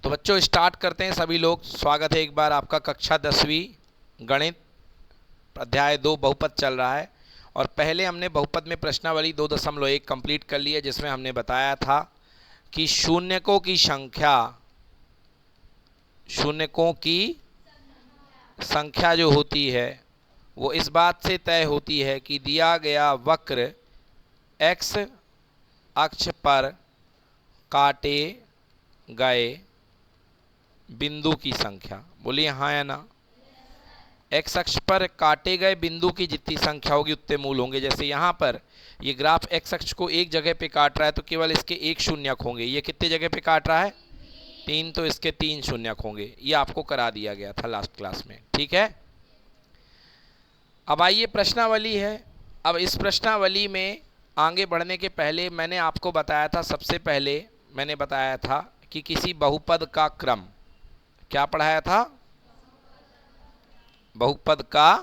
तो बच्चों स्टार्ट करते हैं सभी लोग। स्वागत है एक बार आपका कक्षा 10वीं गणित अध्याय 2 बहुपद चल रहा है। और पहले हमने बहुपद में प्रश्नावली 2.1 कंप्लीट कर ली है, जिसमें हमने बताया था कि शून्यकों की संख्या जो होती है वो इस बात से तय होती है कि दिया गया वक्र x अक्ष पर काटे गए बिंदु की संख्या, बोलिए हाँ या ना। x अक्ष पर काटे गए बिंदु की जितनी संख्या होगी उतने मूल होंगे। जैसे यहाँ पर ये ग्राफ x अक्ष को एक जगह पे काट रहा है तो केवल इसके एक शून्यक होंगे। ये कितने जगह पे काट रहा है? 3, तो इसके 3 शून्यक होंगे। ये आपको करा दिया गया था लास्ट क्लास में, ठीक है। अब आइए प्रश्नावली है। अब इस प्रश्नावली में आगे बढ़ने के पहले मैंने आपको बताया था, सबसे पहले मैंने बताया था कि किसी बहुपद का क्रम, क्या पढ़ाया था? बहुपद का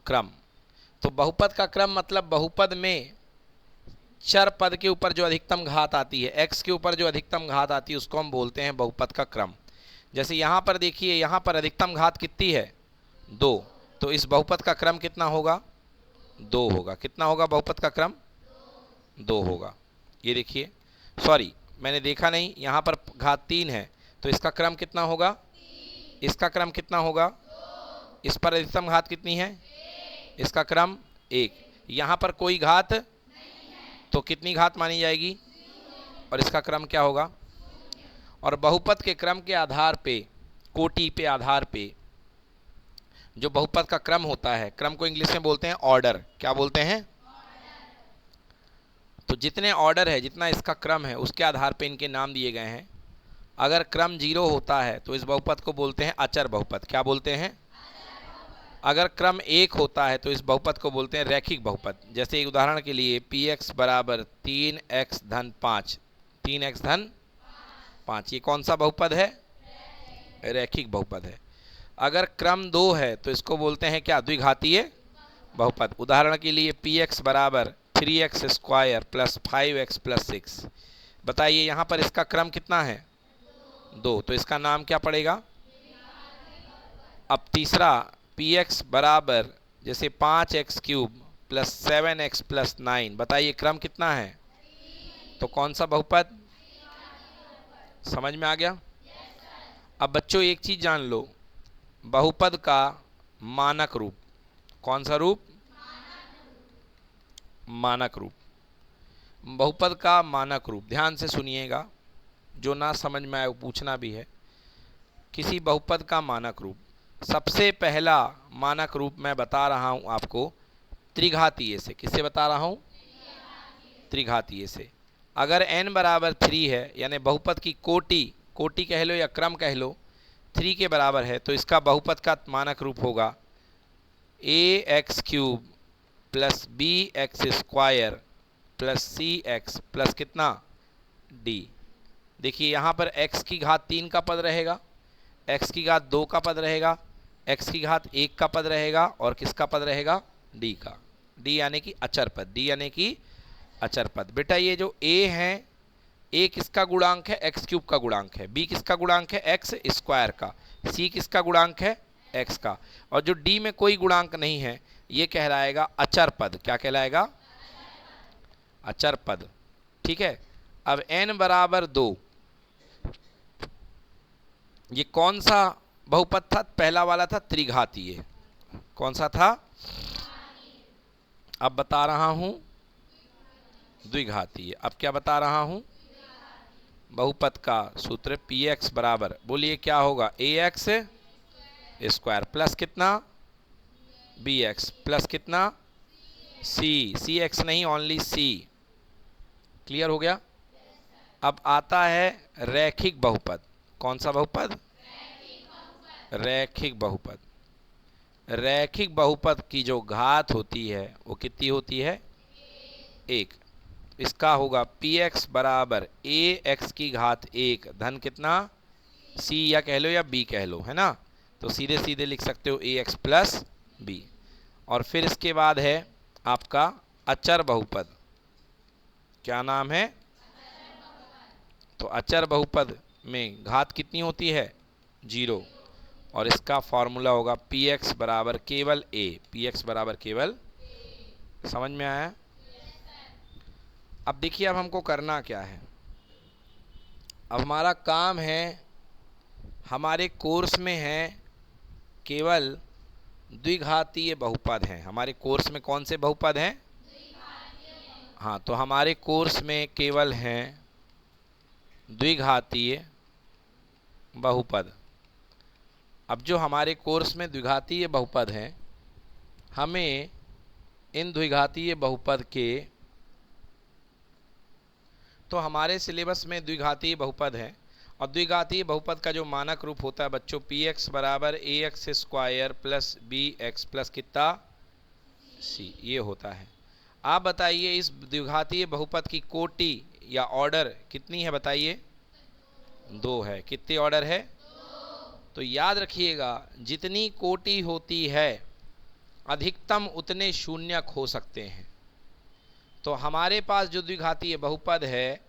क्रम। तो बहुपद का क्रम मतलब बहुपद में चर पद के ऊपर जो अधिकतम घात आती है, x के ऊपर जो अधिकतम घात आती है उसको हम बोलते हैं बहुपद का क्रम। जैसे यहाँ पर देखिए, यहाँ पर अधिकतम घात कितनी है? 2, तो इस बहुपद का क्रम कितना होगा? 2 होगा। कितना होगा बहुपद का क्रम? 2 होगा। ये देखिए, सॉरी मैंने देखा नहीं, यहाँ पर घात 3 है तो इसका क्रम कितना होगा? इसका क्रम कितना होगा? इस पर अधिकतम घात कितनी है? इसका क्रम 1। यहाँ पर कोई घात तो कितनी घात मानी जाएगी? और इसका क्रम क्या होगा? और बहुपद के क्रम के आधार पे, कोटि पे आधार पे जो बहुपद का क्रम होता है, क्रम को इंग्लिश में बोलते हैं ऑर्डर। क्या बोलते हैं? तो जितने ऑर्डर है, जितना इसका क्रम है, उसके आधार पे इनके नाम दिए गए हैं। अगर क्रम 0 होता है तो इस बहुपद को बोलते हैं अचर बहुपद। क्या बोलते हैं? अगर क्रम 1 होता है तो इस बहुपद को बोलते हैं रैखिक बहुपद। जैसे उदाहरण के लिए px बराबर 3x धन 5, 3x धन 5, ये कौन सा बहुपद है? रैखिक बहुपद है। अगर क्रम 2 है तो इसको बोलते हैं क्या? द्विघातीय बहुपद। उदाहरण के लिए px बराबर 3x square plus 5x plus 6। बताइए यहाँ पर इसका क्रम कितना है? 2, तो इसका नाम क्या पड़ेगा? अब तीसरा px बराबर जैसे 5x cube plus 7x plus 9, बताइए क्रम कितना है? तो कौन सा बहुपद? समझ में आ गया? अब बच्चों एक चीज जान लो, बहुपद का मानक रूप। कौन सा रूप? मानक रूप। बहुपद का मानक रूप, ध्यान से सुनिएगा, जो ना समझ में आए वो पूछना भी है। किसी बहुपद का मानक रूप, सबसे पहला मानक रूप मैं बता रहा हूं आपको त्रिघातीय से। किससे बता रहा हूं? त्रिघातीय से। अगर n बराबर 3 है, यानी बहुपद की कोटि कह लो या क्रम कह लो, 3 के बराबर है, तो इसका बहुपद का मानक रूप होगा ax cube plus bx square plus cx plus कितना? d। देखिए यहाँ पर x की घात 3 का पद रहेगा, x की घात 2 का पद रहेगा, x की घात 1 का पद रहेगा, और किसका पद रहेगा? d का। d यानी कि अचर पद, d यानी कि अचर पद। बेटा ये जो a है, a किसका गुणांक है? x क्यूब का गुणांक है। b किसका गुणांक है? x स्क्वायर का। c किसका गुणांक है? x का। और जो d में कोई गुणांक नहीं है, ये कहलाएगा अचर पद। क्या कहलाएगा? अचर पद, ठीक है। अब n बराबर 2, ये कौन सा बहुपद था? पहला वाला था त्रिघातीय। कौन सा था? अब बता रहा हूं द्विघातीय। अब क्या बता रहा हूं? बहुपद का सूत्र px बराबर, बोलिए क्या होगा? ax स्क्वायर प्लस कितना? bx प्लस कितना? cx नहीं, ओनली c। क्लियर हो गया? अब आता है रैखिक बहुपद। कौन सा बहुपद? रैखिक बहुपद। रैखिक बहुपद की जो घात होती है वो कितनी होती है? 1। इसका होगा px बराबर ax की घात 1 धन कितना? c या कह लो या b कह लो, है ना। तो सीधे सीधे लिख सकते हो ax प्लस b। और फिर इसके बाद है आपका अचर बहुपद। क्या नाम है? तो अचर बहुपद में घात कितनी होती है? 0। और इसका फॉर्मूला होगा px बराबर केवल a, px बराबर केवल। समझ में आया? अब देखिए, अब हमको करना क्या है। अब हमारा काम है, हमारे कोर्स में है केवल द्विघातीय बहुपद हैं। हमारे कोर्स में कौन से बहुपद हैं? हाँ, तो हमारे कोर्स में केवल हैं द्विघातीय बहुपद। अब जो हमारे कोर्स में द्विघातीय बहुपद हैं, हमें इन द्विघातीय बहुपद के, तो हमारे सिलेबस में द्विघातीय बहुपद है, और द्विघातीय बहुपद का जो मानक रूप होता है बच्चों, px बराबर ax square plus bx plus कितना c, ये होता है। आप बताइए इस द्विघातीय बहुपद की कोटि या ऑर्डर कितनी है? बताइए। 2 है। कितने ऑर्डर है? तो याद रखिएगा, जितनी कोटि होती है अधिकतम उतने शून्यक हो सकते हैं। तो हमारे पास जो द्विघातीय बहुपद है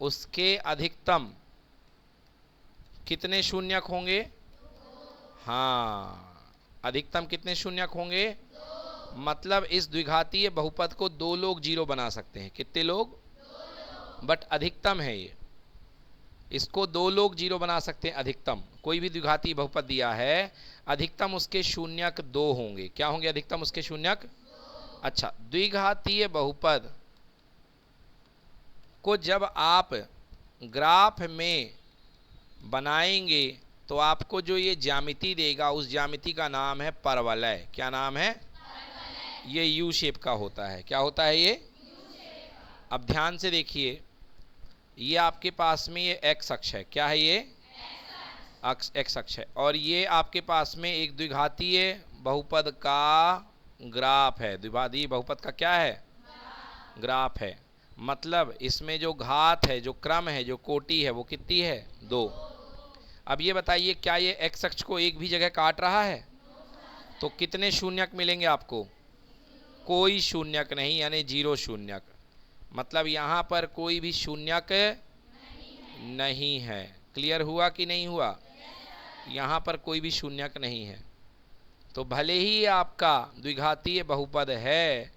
उसके अधिकतम कितने शून्यक होंगे? हाँ, अधिकतम कितने शून्यक होंगे? मतलब इस द्विघातीय बहुपद को 2 लोग 0 बना सकते हैं। कितने लोग? बट अधिकतम है ये, इसको 2 लोग 0 बना सकते हैं अधिकतम। कोई भी द्विघातीय बहुपद दिया है, अधिकतम उसके शून्यक 2 होंगे। क्या होंगे अधिकतम उसके शून्यक? अच्छा, द्विघातीय बहुपद को जब आप ग्राफ में बनाएंगे तो आपको जो ये ज्यामिति देगा उस ज्यामिति का नाम है परवलय। क्या नाम है? ये यू शेप का होता है। क्या होता है ये? अब ध्यान से देखिए, ये आपके पास में ये एक्स अक्ष है। क्या है ये? एक्स अक्ष है। और ये आपके पास में एक द्विघातीय बहुपद का ग्राफ है। द्विघातीय बहुपद का क्या है? ग्राफ है। मतलब इसमें जो घात है, जो क्रम है, जो कोटि है, वो कितनी है? 2। अब ये बताइए, क्या ये एक्स अक्ष को एक भी जगह काट रहा है? तो कितने शून्यक मिलेंगे आपको? कोई शून्यक नहीं, यानी 0 शून्यक। मतलब यहाँ पर कोई भी शून्यक नहीं है। क्लियर हुआ कि नहीं हुआ? यहाँ पर कोई भी शून्यक नहीं है। तो भले ही आपका द्विघातीय बहुपद है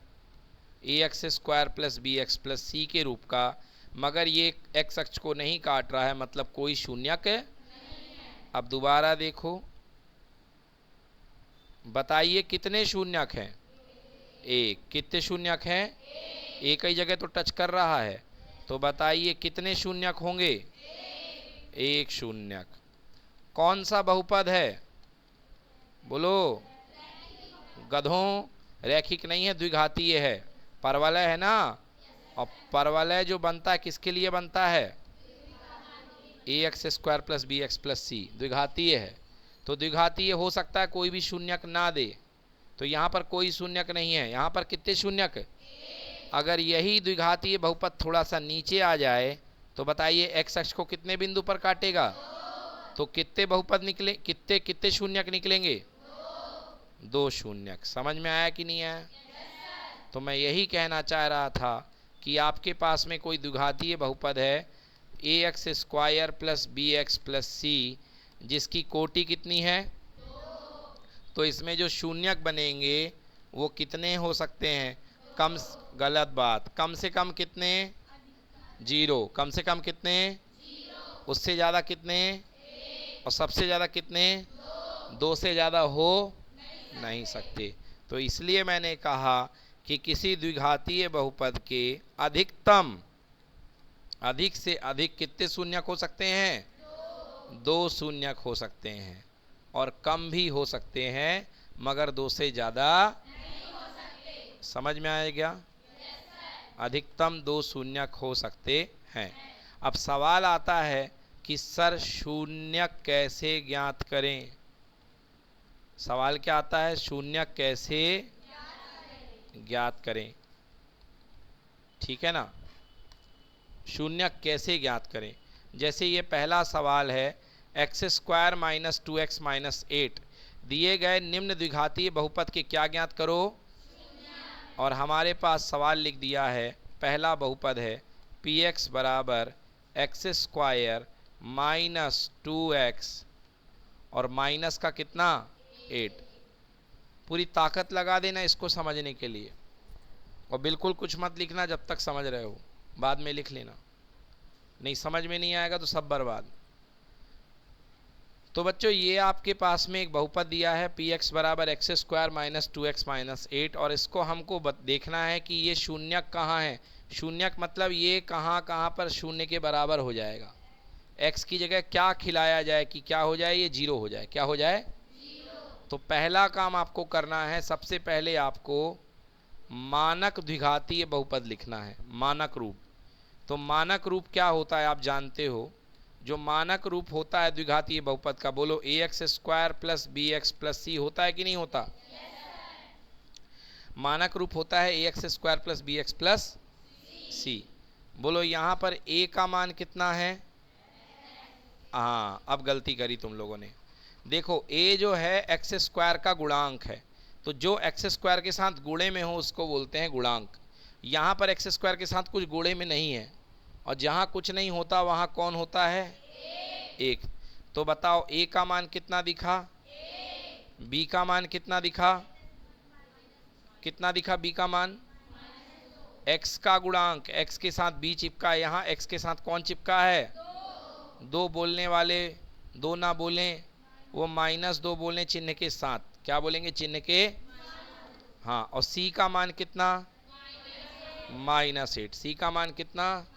ax square plus bx plus c के रूप का, मगर ये x अक्ष को नहीं काट रहा है, मतलब कोई शून्यक। अब दोबारा देखो, बताइए कितने शून्यक हैं? 1। कितने शून्यक हैं? एक ही जगह तो टच कर रहा है। तो बताइए कितने शून्यक होंगे? 1 शून्यक। कौन सा बहुपद है? बोलो। गधों, रैखिक नहीं है, द्विघातीय है। परवलय है ना? और परवलय जो बनता है किसके लिए बनता है? ax square plus bx plus c, द्विघातीय है। तो द्विघातीय हो सकता है कोई भी शून्यक ना दे, तो यहाँ पर कोई शून्यक नहीं है। यहाँ पर कितने शून्यक? अगर यही द्विघातीय बहुपद थोड़ा सा नीचे आ जाए तो बताइए x अक्ष को कितने बिंदु पर काटेगा? तो कितने बहुपद निकले, कितने कितने शून्यक निकलेंगे? 2 शून्यक। समझ में आया कि नहीं आया? तो मैं यही कहना चाह रहा था कि आपके पास में कोई द्विघातीय बहुपद है ax square plus bx plus c, जिसकी कोटि कितनी है? तो इसमें जो शून्यक बनेंगे वो कितने हो सकते हैं? गलत बात। कम से कम कितने? 0। कम से कम कितने? उससे ज़्यादा कितने? और सबसे ज़्यादा कितने? 2 से ज़्यादा हो नहीं सकते। तो इसलिए मैंने कहा कि किसी द्विघातीय बहुपद के अधिकतम, अधिक से अधिक कितने शून्यक हो सकते हैं? 2 शून्यक हो सकते हैं, और कम भी हो सकते हैं, मगर 2 से ज़्यादा नहीं हो सकते। समझ में आएगा? अधिकतम 2 शून्यक हो सकते हैं। अब सवाल आता है कि सर शून्यक कैसे ज्ञात करें? सवाल क्या आता है? शून्यक कैसे ज्ञात करें? ठीक है ना? शून्यक कैसे ज्ञात करें? जैसे ये पहला सवाल है, x square minus 2x minus 8 दिए गए निम्न द्विघातीय बहुपद के क्या ज्ञात करो? और हमारे पास सवाल लिख दिया है, पहला बहुपद है px बराबर एक्स स्क्वायर -2x और माइनस का कितना 8। पूरी ताकत लगा देना इसको समझने के लिए, और बिल्कुल कुछ मत लिखना जब तक समझ रहे हो, बाद में लिख लेना, नहीं समझ में नहीं आएगा तो सब बर्बाद। तो बच्चों ये आपके पास में एक बहुपद दिया है पी एक्स बराबर x square minus 2x minus 8, और इसको हमको देखना है कि ये शून्यक कहाँ है। शून्यक मतलब ये कहाँ पर शून्य के बराबर हो जाएगा। x की जगह क्या खिलाया जाए कि क्या हो जाए, ये 0 हो जाए। क्या हो जाए? 0। तो पहला काम आपको करना है, सबसे पहले आपको मानक द्विघातीय बहुपद लिखना है, मानक रूप। तो मानक रूप क्या होता है आप जानते हो। जो मानक रूप होता है द्विघातीय बहुपद का, बोलो ax square plus bx plus C होता है कि नहीं होता? मानक रूप होता है ax square plus bx plus C. बोलो यहाँ पर a का मान कितना है? हाँ, अब गलती करी तुम लोगों ने। देखो a जो है एक्स स्क्वायर का गुणांक है, तो जो एक्स स्क्वायर के साथ गुणे में हो उसको बोलते हैं गुणांक। यहाँ पर एक्स स्क्वायर के साथ कुछ गुणे में नहीं है, और जहाँ कुछ नहीं होता वहाँ कौन होता है? 1। तो बताओ a का मान कितना दिखा? b का मान कितना दिखा? कितना दिखा b का मान? x का गुणांक, x के साथ b चिपका है, यहाँ x के साथ कौन चिपका है? 2 बोलने वाले 2 ना बोलें, वो -2 बोलें चिन्ह के साथ। क्या बोलेंगे? चिन्ह के। हाँ, और c का मान कितना? -8। c का मान कितना?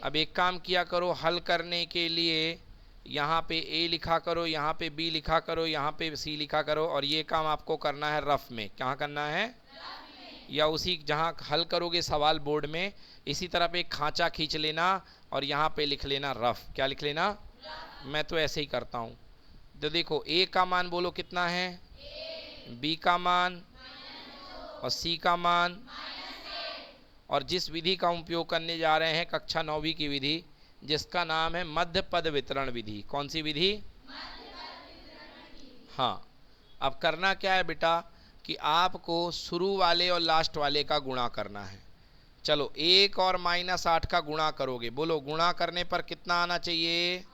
अब एक काम किया करो, हल करने के लिए यहाँ पे a लिखा करो, यहाँ पे b लिखा करो, यहाँ पे c लिखा करो, और ये काम आपको करना है रफ में। कहाँ करना है? या उसी जहाँ हल करोगे सवाल बोर्ड में, इसी तरह पे एक खांचा खींच लेना और यहाँ पे लिख लेना रफ। क्या लिख लेना? मैं तो ऐसे ही करता हूँ। तो देखो a का मान बोलो कितना है, b का मान और c का मान, और जिस विधि का उपयोग करने जा रहे हैं कक्षा 9वीं की विधि, जिसका नाम है मध्य पद वितरण विधि। कौन सी विधि? हाँ। अब करना क्या है बेटा कि आपको शुरू वाले और लास्ट वाले का गुणा करना है। चलो 1 और -8 का गुणा करोगे, बोलो गुणा करने पर कितना आना चाहिए?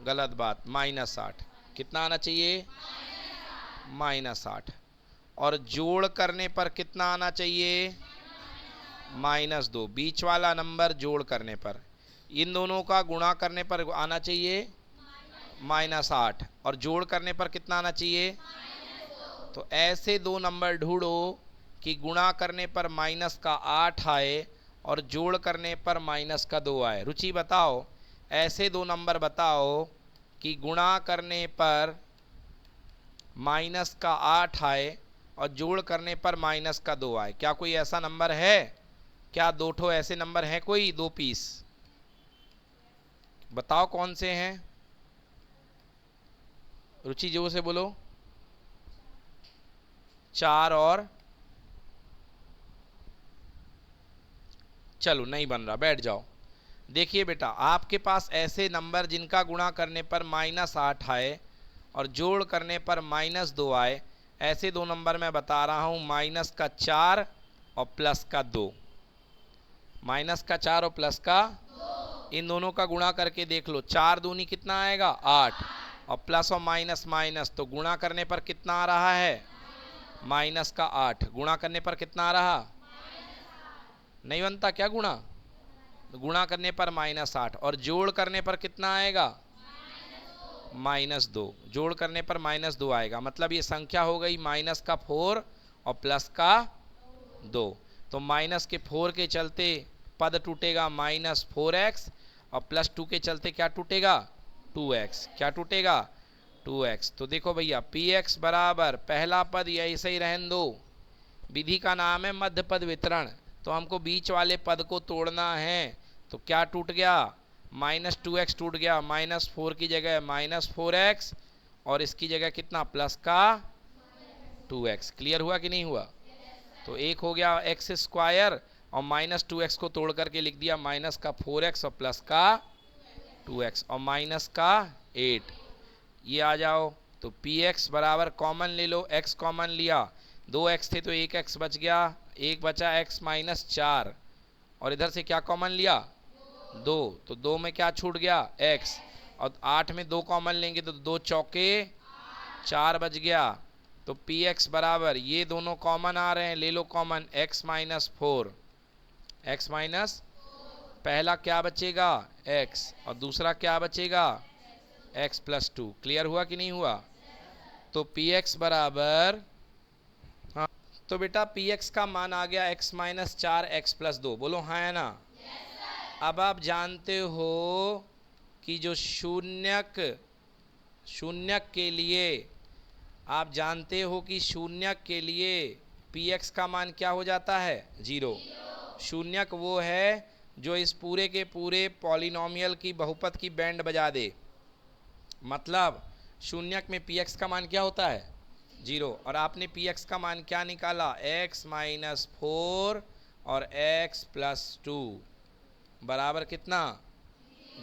गलत बात, -8। कितना आना चाहिए? -8। और जोड़ करने पर कितना आना चाहिए? -2। बीच वाला नंबर जोड़ करने पर, इन दोनों का गुणा करने पर आना चाहिए -8, और जोड़ करने पर कितना आना चाहिए? तो ऐसे दो नंबर ढूंढो कि गुणा करने पर -8 आए और जोड़ करने पर -2 आए। रुचि बताओ, ऐसे दो नंबर बताओ कि गुणा करने पर -8 आए और जोड़ करने पर -2 आए। क्या कोई ऐसा नंबर है? क्या 2 ठो ऐसे नंबर हैं? कोई 2 पीस बताओ कौन से हैं? रुचि जोर से बोलो। 4 और, चलो नहीं बन रहा, बैठ जाओ। देखिए बेटा, आपके पास ऐसे नंबर जिनका गुणा करने पर -8 आए और जोड़ करने पर -2 आए, ऐसे दो नंबर मैं बता रहा हूं, -4 और +2। -4 और +2, इन दोनों का गुणा करके देख लो। 4 दूनी कितना आएगा? 8। और प्लस और माइनस माइनस, तो गुणा करने पर कितना आ रहा है? -8। गुणा करने पर कितना आ रहा? नहीं बनता क्या गुणा? गुणा करने पर -8, और जोड़ करने पर कितना आएगा? -2। जोड़ करने पर -2 आएगा, मतलब ये संख्या हो गई -4 और +2। तो -4 के चलते पद टूटेगा -4x, और +2 के चलते क्या टूटेगा? 2x। क्या टूटेगा? 2x। तो देखो भैया, px बराबर पहला पद या ऐसे ही रहने दो, विधि का नाम है मध्य पद वितरण। तो हमको बीच वाले पद को तोड़ना है, तो क्या टूट गया? -2x टूट गया, -4 की जगह -4x, और इसकी जगह कितना? +2x। क्लियर हुआ कि नहीं हुआ? तो एक हो गया एक्स स्क्वायर, और -2x को तोड़ करके लिख दिया -4x और +2x और -8। ये आ जाओ। तो px बराबर कॉमन ले लो, x कॉमन लिया, 2x थे तो 1x बच गया, 1 बचा x -4, और इधर से क्या कॉमन लिया? 2, तो 2 में क्या छूट गया x, और 8 में 2 कॉमन लेंगे तो 2 चौके 4 बच गया। तो px बराबर, ये दोनों कॉमन आ रहे हैं, ले लो common, x minus 4, x minus, पहला क्या बचेगा x, और दूसरा क्या बचेगा x प्लस 2। क्लियर हुआ कि नहीं हुआ? तो px बराबर, हाँ, तो बेटा px का मान आ गया x माइनस 4 x प्लस 2। बोलो हाँ है ना? अब आप जानते हो कि जो शून्यक के लिए, आप जानते हो कि शून्यक के लिए px का मान क्या हो जाता है 0। शून्यक वो है जो इस पूरे के पूरे पॉलिनोमियल की बहुपद की बैंड बजा दे। मतलब शून्यक में px का मान क्या होता है 0, और आपने px का मान क्या निकाला x माइनस 4 और x प्लस 2 बराबर कितना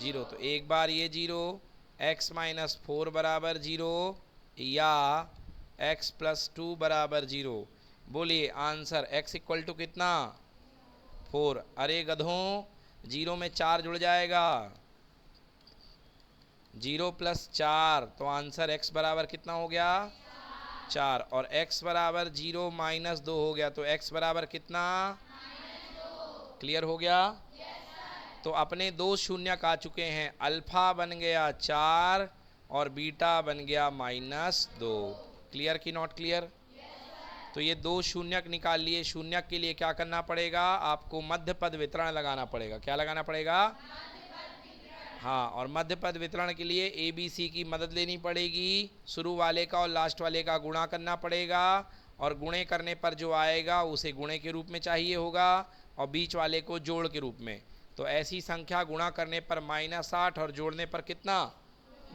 0। तो एक बार ये 0, x माइनस 4 बराबर 0 या x प्लस 2 बराबर 0। बोलिए आंसर x इक्वल टू कितना 4। अरे गधों, 0 में 4 जुड़ जाएगा, 0 प्लस 4, तो आंसर x बराबर कितना हो गया 4, और x बराबर 0 माइनस 2 हो गया, तो x बराबर कितना, क्लियर हो गया? तो अपने दो शून्यक आ चुके हैं, अल्फा बन गया 4 और बीटा बन गया -2। क्लियर कि नॉट क्लियर? तो ये दो शून्यक निकाल लिए। शून्यक के लिए क्या करना पड़ेगा, आपको मध्य पद वितरण लगाना पड़ेगा। क्या लगाना पड़ेगा? हाँ, और मध्य पद वितरण के लिए ए बी सी की मदद लेनी पड़ेगी। शुरू वाले का और लास्ट वाले का गुणा करना पड़ेगा, और गुणे करने पर जो आएगा उसे गुणे के रूप में चाहिए होगा, और बीच वाले को जोड़ के रूप में। तो ऐसी संख्या गुणा करने पर -8 और जोड़ने पर कितना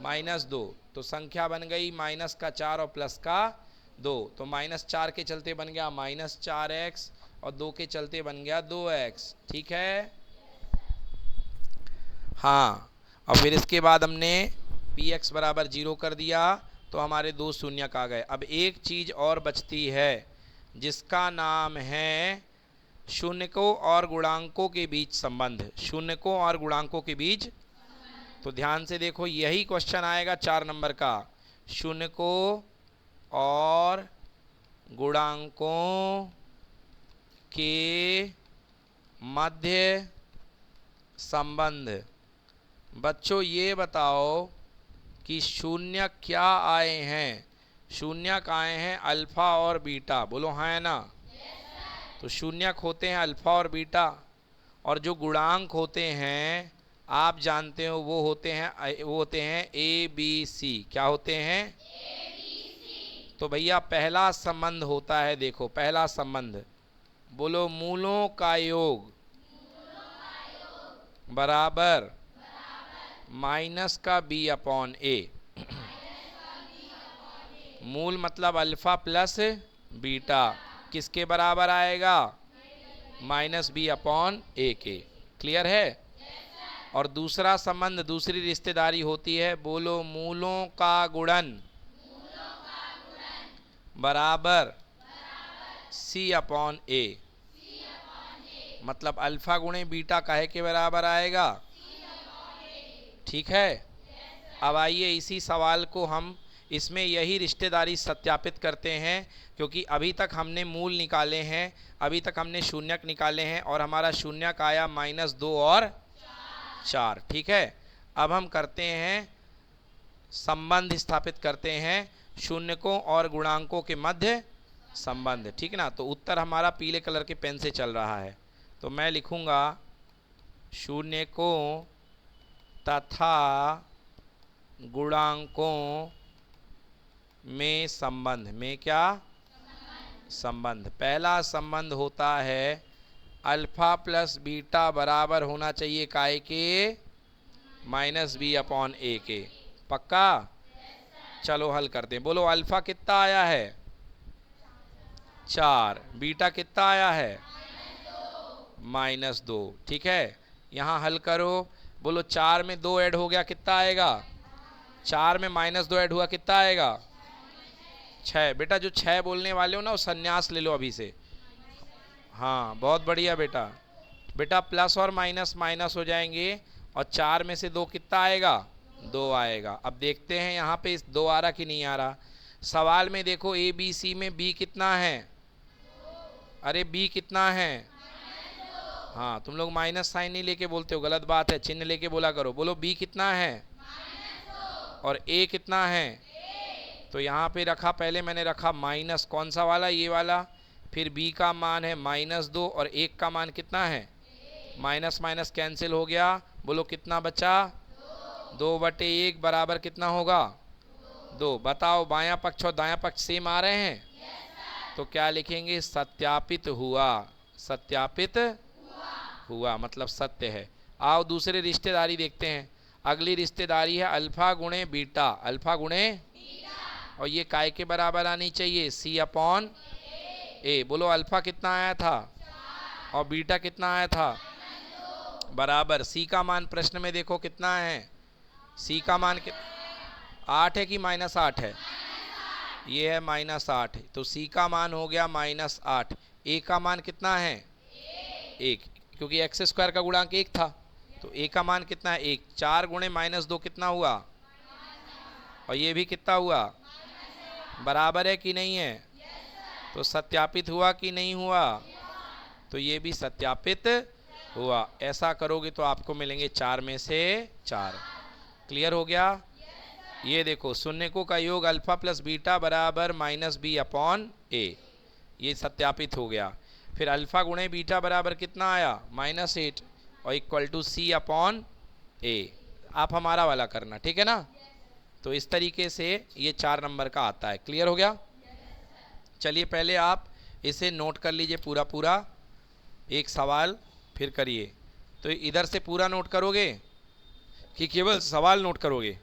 -2, तो संख्या बन गई माइनस का 4 और प्लस का 2। तो -4 के चलते बन गया -4x, और 2 के चलते बन गया 2x। ठीक है? हाँ, और फिर इसके बाद हमने px बराबर 0 कर दिया, तो हमारे दो शून्यक आ गए। अब एक चीज़ और बचती है जिसका नाम है शून्यकों और गुणांकों के बीच संबंध। शून्यकों और गुणांकों के बीच, तो ध्यान से देखो, यही क्वेश्चन आएगा 4 नंबर का। शून्यकों और गुणांकों के मध्य संबंध। बच्चों ये बताओ कि शून्यक क्या आए हैं? शून्यक आए हैं अल्फा और बीटा। बोलो हाँ है ना? तो शून्यक होते हैं अल्फा और बीटा, और जो गुणांक होते हैं आप जानते हो वो होते हैं ए बी सी। क्या होते हैं? तो भैया पहला संबंध होता है, देखो पहला संबंध, बोलो मूलों का योग बराबर माइनस का b अपॉन ए। मूल मतलब अल्फा प्लस बीटा, किसके बराबर आएगा? -b अपॉन ए के। क्लियर है? और दूसरा संबंध, दूसरी रिश्तेदारी होती है, बोलो मूलों का गुणन बराबर c अपॉन ए। मतलब अल्फा गुणे बीटा काहे के बराबर आएगा? ठीक है? अब आइए इसी सवाल को हम, इसमें यही रिश्तेदारी सत्यापित करते हैं, क्योंकि अभी तक हमने मूल निकाले हैं, अभी तक हमने शून्यक निकाले हैं, और हमारा शून्यक आया -2 और 4। ठीक है? अब हम करते हैं संबंध स्थापित करते हैं, शून्यकों और गुणांकों के मध्य संबंध। ठीक ना? तो उत्तर हमारा पीले कलर के पेन से चल रहा है, तो मैं लिखूंगा शून्यकों तथा गुणांकों में संबंध। में क्या संबंध? पहला संबंध होता है अल्फा प्लस बीटा बराबर होना चाहिए काय के? -b अपॉन ए के। पक्का? चलो हल करते हैं। बोलो अल्फा कितना आया है 4, बीटा कितना आया है -2। ठीक है? यहाँ हल करो, बोलो 4 में 2 ऐड हो गया, कितना आएगा? 4 में -2 ऐड हुआ, कितना आएगा? 6। बेटा जो 6 बोलने वाले हो ना, वो संन्यास ले लो अभी से। हाँ बहुत बढ़िया बेटा, बेटा प्लस और माइनस माइनस हो जाएंगे और 4 में से 2 कितना आएगा? 2 आएगा। अब देखते हैं यहाँ पे 2 आ रहा कि नहीं आ रहा। सवाल में देखो ए बी सी में बी कितना है? अरे बी कितना है? हाँ, तुम लोग माइनस साइन नहीं लेके बोलते हो, गलत बात है, चिन्ह लेके बोला करो। बोलो बी कितना है? और ए कितना है? तो यहाँ पे रखा, पहले मैंने रखा माइनस, कौन सा वाला? ये वाला। फिर b का मान है -2 और 1 का मान कितना है? माइनस माइनस कैंसिल हो गया। बोलो कितना बचा? 2/1 बराबर कितना होगा? 2। बताओ बायां पक्ष और दायां पक्ष सेम आ रहे हैं? तो क्या लिखेंगे? सत्यापित हुआ। सत्यापित हुआ मतलब सत्य है। आओ दूसरे रिश्तेदारी देखते हैं। अगली रिश्तेदारी है अल्फा गुणे बीटा। अल्फा गुणे, और ये काय के बराबर आनी चाहिए? C/A। बोलो अल्फा कितना आया था और बीटा कितना आया था? बराबर। C का मान प्रश्न में देखो कितना है? C का मान 8 है कि -8 है? ये है -8, तो C का मान हो गया -8। A का मान कितना है? 1, क्योंकि x² का गुणांक 1 था, तो A का मान कितना है? 1। 4 गुणे -2 कितना हुआ? और ये भी कितना हुआ? बराबर है कि नहीं है? तो सत्यापित हुआ कि नहीं हुआ? तो ये भी सत्यापित हुआ। ऐसा करोगे तो आपको मिलेंगे 4 में से 4। क्लियर हो गया? ये देखो शून्यकों का योग अल्फा प्लस बीटा बराबर -B/A, ये सत्यापित हो गया। फिर अल्फा गुणे बीटा बराबर कितना आया? -8 और इक्वल टू C/A। आप हमारा वाला करना, ठीक है ना? तो इस तरीके से ये 4 नंबर का आता है। क्लियर हो गया? चलिए पहले आप इसे नोट कर लीजिए पूरा पूरा, एक सवाल फिर करिए। तो इधर से पूरा नोट करोगे कि केवल सवाल नोट करोगे?